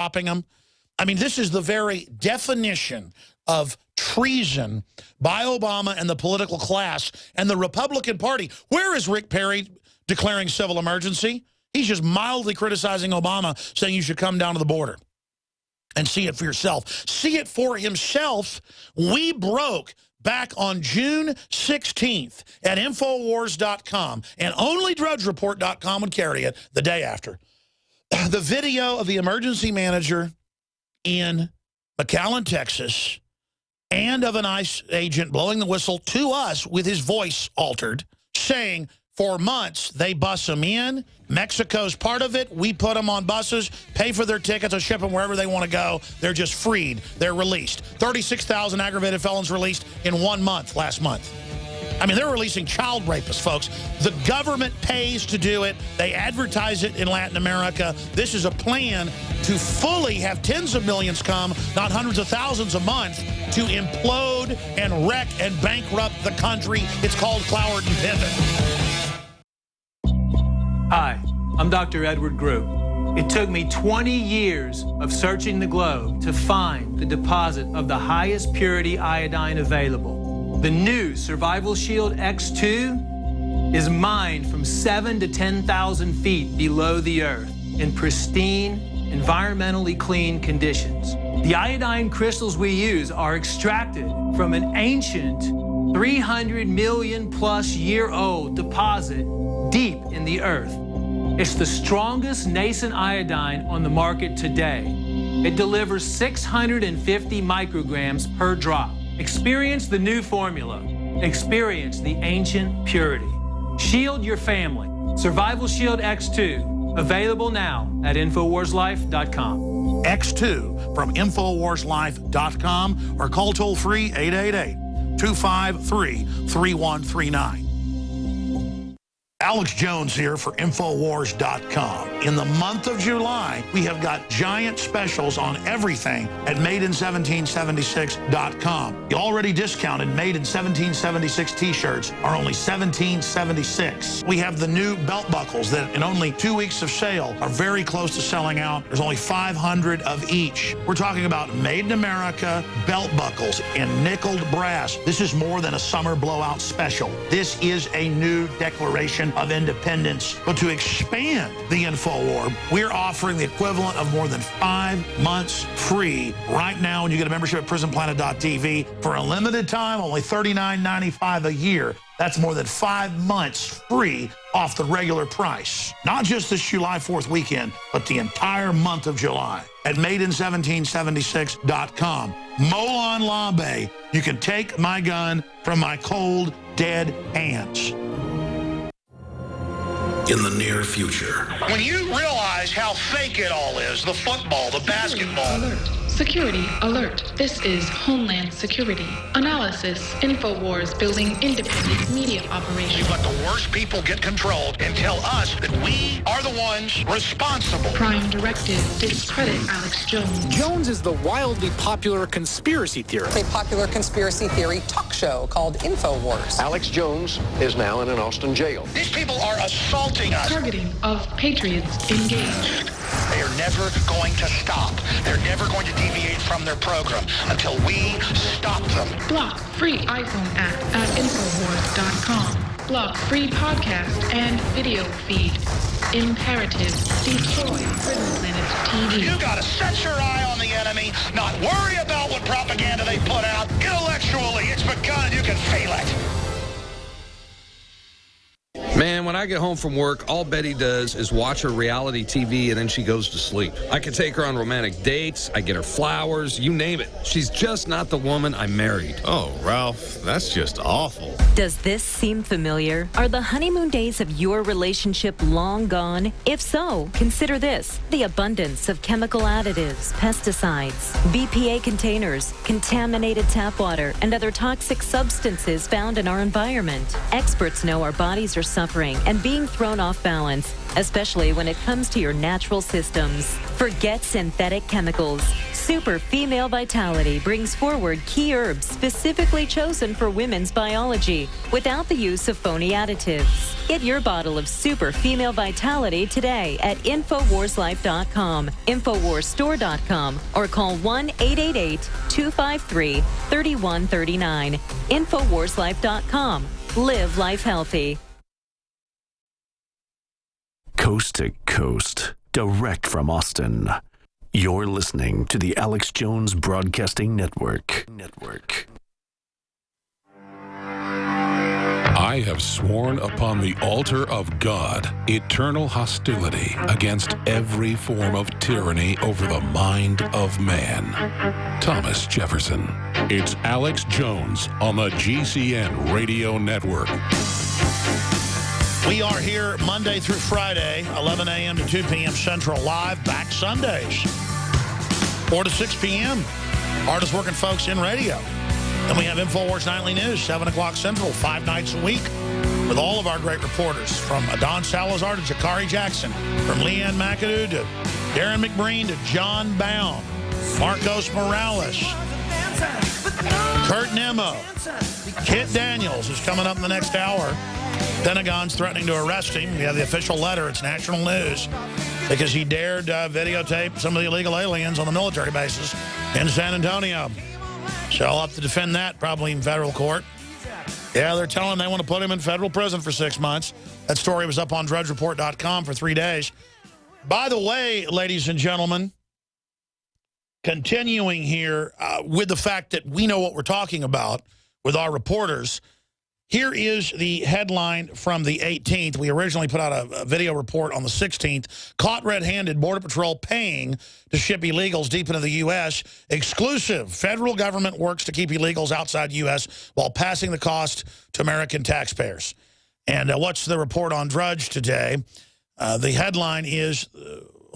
stopping them. I mean, this is the very definition of treason by Obama and the political class and the Republican Party. Where is Rick Perry declaring civil emergency? He's just mildly criticizing Obama, saying you should come down to the border and see it for yourself. See it for himself. We broke back on June 16th at Infowars.com, and only DrudgeReport.com would carry it the day after. The video of the emergency manager in McAllen, Texas, and of an ICE agent blowing the whistle to us with his voice altered, saying for months they bus them in. Mexico's part of it. We put them on buses, pay for their tickets, and ship them wherever they want to go. They're just freed. They're released. 36,000 aggravated felons released in 1 month last month. I mean, they're releasing child rapists, folks. The government pays to do it. They advertise it in Latin America. This is a plan to fully have tens of millions come, not hundreds of thousands a month, to implode and wreck and bankrupt the country. It's called Cloward and Piven. Hi, I'm Dr. Edward Group. It took me 20 years of searching the globe to find the deposit of the highest purity iodine available. The new Survival Shield X2 is mined from 7,000 to 10,000 feet below the earth in pristine, environmentally clean conditions. The iodine crystals we use are extracted from an ancient 300 million plus year old deposit deep in the earth. It's the strongest nascent iodine on the market today. It delivers 650 micrograms per drop. Experience the new formula. Experience the ancient purity. Shield your family. Survival Shield X2. Available now at InfoWarsLife.com. X2 from InfoWarsLife.com or call toll-free 888-253-3139. Alex Jones here for Infowars.com. In the month of July, we have got giant specials on everything at Made-in-1776.com. The already discounted Made-in-1776 t-shirts are only $17.76. We have the new belt buckles that in only 2 weeks of sale are very close to selling out. There's only 500 of each. We're talking about Made in America belt buckles in nickeled brass. This is more than a summer blowout special. This is a new declaration of independence. But to expand the InfoWar, we're offering the equivalent of more than 5 months free right now when you get a membership at PrisonPlanet.tv. For a limited time, only $39.95 a year. That's more than 5 months free off the regular price. Not just this July 4th weekend, but the entire month of July at Made-in-1776.com. Molon Labe, you can take my gun from my cold, dead hands. In the near future. When you realize how fake it all is, the football, the basketball. Alert. Security alert. This is Homeland Security. Analysis. InfoWars building independent media operation. We let the worst people get controlled and tell us that we are the ones responsible. Prime directive. Discredit Alex Jones. Jones is the wildly popular conspiracy theorist. A popular conspiracy theory talk show called InfoWars. Alex Jones is now in an Austin jail. These people are assaulting us. Targeting of patriots engaged. They are never going to stop. They're never going to deviate from their program until we stop them. Block free iPhone app at Infowars.com. Block free podcast and video feed. Imperative. Destroy Prison Planet TV. You gotta set your eye on the enemy, not worry about what propaganda they put out. Intellectually, it's begun. You can feel it. Man, when I get home from work, all Betty does is watch her reality TV and then she goes to sleep. I can take her on romantic dates, I get her flowers, you name it. She's just not the woman I married. Oh, Ralph, that's just awful. Does this seem familiar? Are the honeymoon days of your relationship long gone? If so, consider this: the abundance of chemical additives, pesticides, BPA containers, contaminated tap water, and other toxic substances found in our environment. Experts know our bodies are suffering and being thrown off balance, especially when it comes to your natural systems. Forget synthetic chemicals. Super Female Vitality brings forward key herbs specifically chosen for women's biology without the use of phony additives. Get your bottle of Super Female Vitality today at InfoWarsLife.com, InfoWarsStore.com, or call 1-888-253-3139. InfoWarsLife.com. Live life healthy. Coast to coast, direct from Austin. You're listening to the Alex Jones Broadcasting Network. I have sworn upon the altar of God eternal hostility against every form of tyranny over the mind of man. Thomas Jefferson. It's Alex Jones on the GCN Radio Network. We are here Monday through Friday, 11 a.m. to 2 p.m. Central, live, back Sundays, 4 to 6 p.m. Hardest working folks in radio. And we have InfoWars Nightly News, 7 o'clock Central, 5 nights a week, with all of our great reporters, from Don Salazar to Jakari Jackson, from Leanne McAdoo to Darren McBreen to John Bound, Marcos Morales, Kurt Nemo, Kit Daniels is coming up in the next hour. Pentagon's threatening to arrest him. We have the official letter. It's national news because he dared videotape some of the illegal aliens on the military bases in San Antonio. So I'll have to defend that probably in federal court. Yeah, they're telling they want to put him in federal prison for 6 months. That story was up on DrudgeReport.com for 3 days. By the way, ladies and gentlemen, continuing here with the fact that we know what we're talking about with our reporters, here is the headline from the 18th. We originally put out a video report on the 16th. Caught red-handed, Border Patrol paying to ship illegals deep into the U.S. Exclusive. Federal government works to keep illegals outside U.S. while passing the cost to American taxpayers. And what's the report on Drudge today? The headline is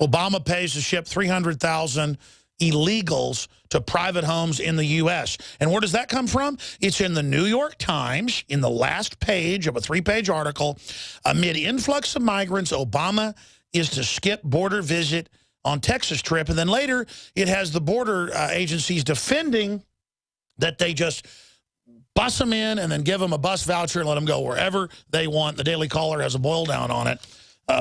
Obama pays to ship 300,000 illegals to private homes in the U.S. And where does that come from? It's in the New York Times, in the last page of a 3-page article. Amid influx of migrants, Obama is to skip border visit on Texas trip. And then later, it has the border agencies defending that they just bus them in and then give them a bus voucher and let them go wherever they want. The Daily Caller has a boil down on it.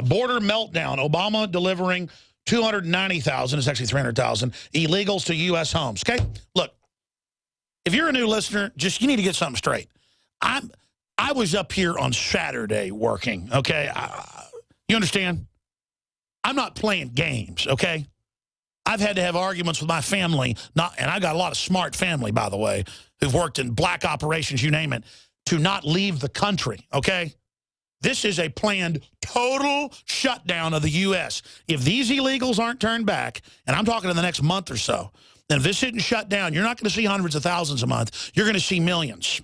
Border meltdown, Obama delivering 290,000, it's actually 300,000, illegals to U.S. homes. Okay, look, if you're a new listener, you need to get something straight. I was up here on Saturday working, okay? You understand? I'm not playing games, okay? I've had to have arguments with my family, and I got a lot of smart family, by the way, who've worked in black operations, you name it, to not leave the country, okay? This is a planned total shutdown of the U.S. If these illegals aren't turned back, and I'm talking in the next month or so, then if this isn't shut down, you're not going to see hundreds of thousands a month. You're going to see millions.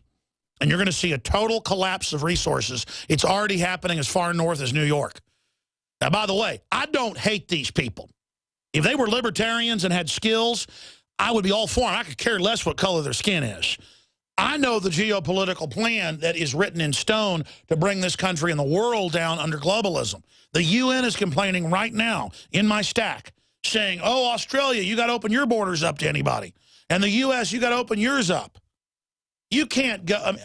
And you're going to see a total collapse of resources. It's already happening as far north as New York. Now, by the way, I don't hate these people. If they were libertarians and had skills, I would be all for them. I could care less what color their skin is. I know the geopolitical plan that is written in stone to bring this country and the world down under globalism. The UN is complaining right now in my stack, saying, oh, Australia, you got to open your borders up to anybody. And the U.S., you got to open yours up. You can't go.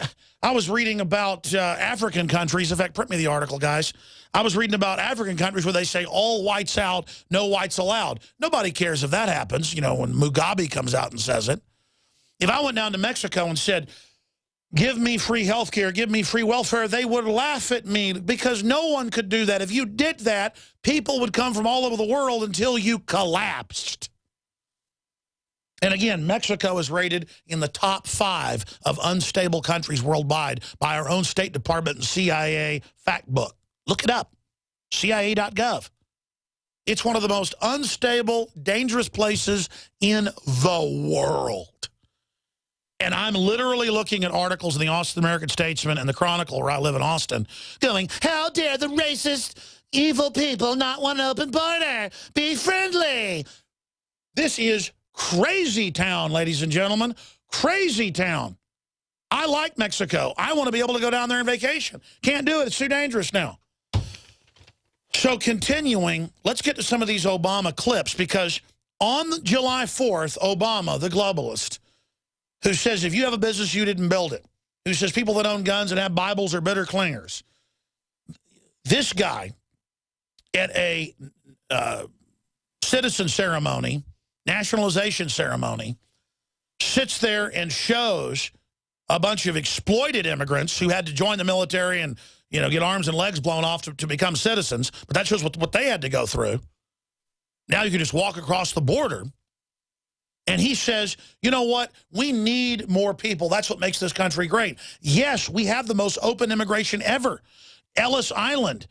I was reading about African countries. In fact, print me the article, guys. I was reading about African countries where they say all whites out, no whites allowed. Nobody cares if that happens, you know, when Mugabe comes out and says it. If I went down to Mexico and said, give me free health care, give me free welfare, they would laugh at me because no one could do that. If you did that, people would come from all over the world until you collapsed. And again, Mexico is rated in the top 5 of unstable countries worldwide by our own State Department and CIA fact book. Look it up, CIA.gov. It's one of the most unstable, dangerous places in the world. And I'm literally looking at articles in the Austin American-Statesman and the Chronicle, where I live in Austin, going, how dare the racist, evil people not want an open border? Be friendly. This is crazy town, ladies and gentlemen. Crazy town. I like Mexico. I want to be able to go down there on vacation. Can't do it. It's too dangerous now. So continuing, let's get to some of these Obama clips, because on July 4th, Obama, the globalist, who says if you have a business, you didn't build it, who says people that own guns and have Bibles are bitter clingers. This guy at a citizen ceremony, nationalization ceremony, sits there and shows a bunch of exploited immigrants who had to join the military and, you know, get arms and legs blown off to become citizens. But that shows what they had to go through. Now you can just walk across the border. And he says, you know what? We need more people. That's what makes this country great. Yes, we have the most open immigration ever. Ellis Island,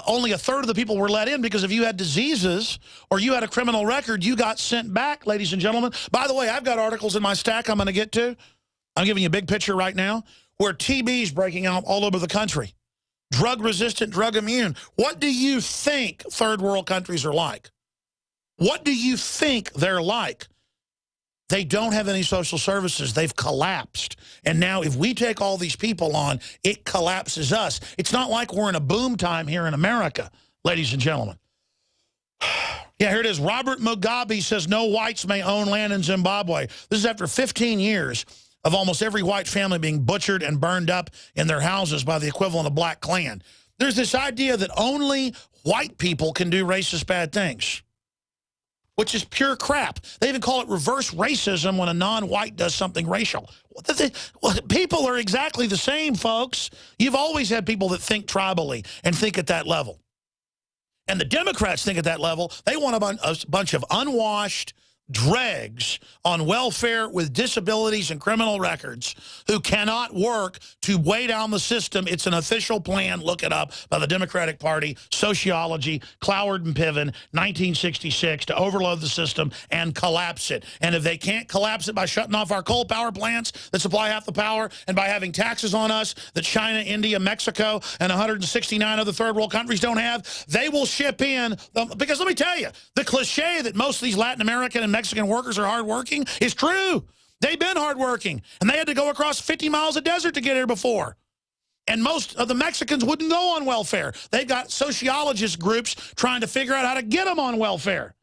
only a third of the people were let in because if you had diseases or you had a criminal record, you got sent back, ladies and gentlemen. By the way, I've got articles in my stack I'm going to get to. I'm giving you a big picture right now where TB is breaking out all over the country. Drug-resistant, drug-immune. What do you think third world countries are like? What do you think they're like? They don't have any social services. They've collapsed. And now if we take all these people on, it collapses us. It's not like we're in a boom time here in America, ladies and gentlemen. Yeah, here it is. Robert Mugabe says no whites may own land in Zimbabwe. This is after 15 years of almost every white family being butchered and burned up in their houses by the equivalent of Black Klan. There's this idea that only white people can do racist bad things, which is pure crap. They even call it reverse racism when a non-white does something racial. People are exactly the same, folks. You've always had people that think tribally and think at that level. And the Democrats think at that level. They want a bunch of unwashed dregs on welfare with disabilities and criminal records who cannot work to weigh down the system. It's an official plan, look it up, by the Democratic Party, Sociology, Cloward and Piven, 1966, to overload the system and collapse it. And if they can't collapse it by shutting off our coal power plants that supply half the power and by having taxes on us that China, India, Mexico, and 169 other third world countries don't have, they will ship in. Because let me tell you, the cliche that most of these Latin American and Mexican workers are hardworking is true. They've been hardworking, and they had to go across 50 miles of desert to get here before. And most of the Mexicans wouldn't go on welfare. They've got sociologist groups trying to figure out how to get them on welfare.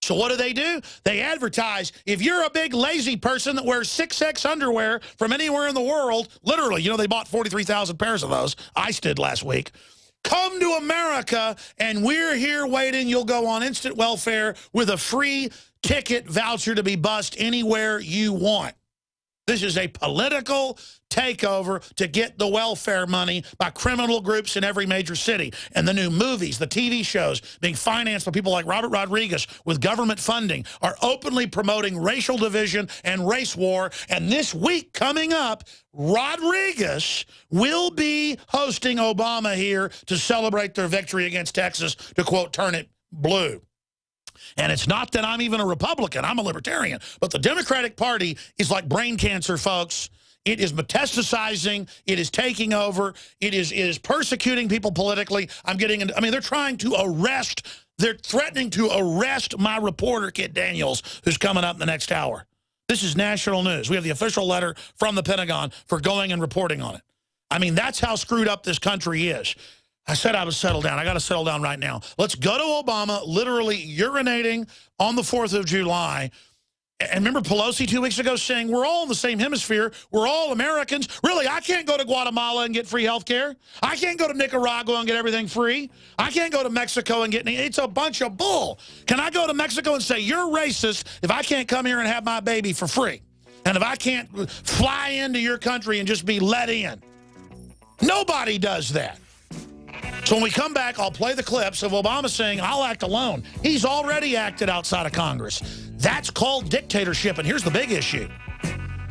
So what do? They advertise, if you're a big lazy person that wears 6X underwear from anywhere in the world, literally, you know, they bought 43,000 pairs of those. ICE did last week. Come to America, and we're here waiting. You'll go on instant welfare with a free ticket voucher to be bussed anywhere you want. This is a political takeover to get the welfare money by criminal groups in every major city. And the new movies, the TV shows being financed by people like Robert Rodriguez with government funding are openly promoting racial division and race war. And this week coming up, Rodriguez will be hosting Obama here to celebrate their victory against Texas, to quote, turn it blue. And it's not that I'm even a Republican. I'm a libertarian. But the Democratic Party is like brain cancer, folks. It is metastasizing. It is taking over. It is persecuting people politically. I mean, they're trying to arrest. They're threatening to arrest my reporter, Kit Daniels, who's coming up in the next hour. This is national news. We have the official letter from the Pentagon for going and reporting on it. I mean, that's how screwed up this country is. I said I would settle down. I got to settle down right now. Let's go to Obama literally urinating on the 4th of July. And remember Pelosi 2 weeks ago saying, we're all in the same hemisphere. We're all Americans. Really, I can't go to Guatemala and get free health care. I can't go to Nicaragua and get everything free. I can't go to Mexico and get it's a bunch of bull. Can I go to Mexico and say, you're racist if I can't come here and have my baby for free? And if I can't fly into your country and just be let in? Nobody does that. So when we come back, I'll play the clips of Obama saying, I'll act alone. He's already acted outside of Congress. That's called dictatorship. And here's the big issue.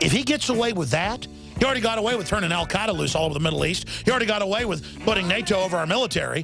If he gets away with that, he already got away with turning al-Qaeda loose all over the Middle East. He already got away with putting NATO over our military.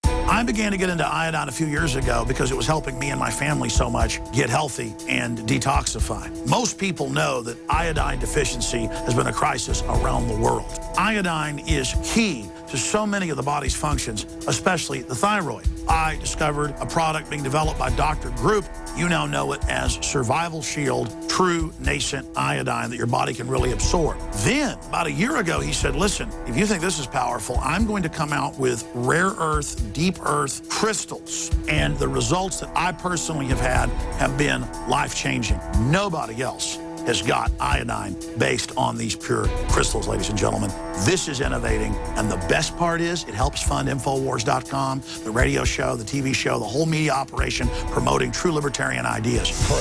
I began to get into iodine a few years ago because it was helping me and my family so much get healthy and detoxify. Most people know that iodine deficiency has been a crisis around the world. Iodine is key to so many of the body's functions, especially the thyroid. I discovered a product being developed by Dr. Group. You now know it as Survival Shield, true nascent iodine that your body can really absorb. Then, about a year ago, he said, listen, if you think this is powerful, I'm going to come out with rare earth, deep earth crystals. And the results that I personally have had have been life-changing. Nobody else has got iodine based on these pure crystals, ladies and gentlemen. This is innovating, and the best part is it helps fund Infowars.com, the radio show, the TV show, the whole media operation promoting true libertarian ideas. For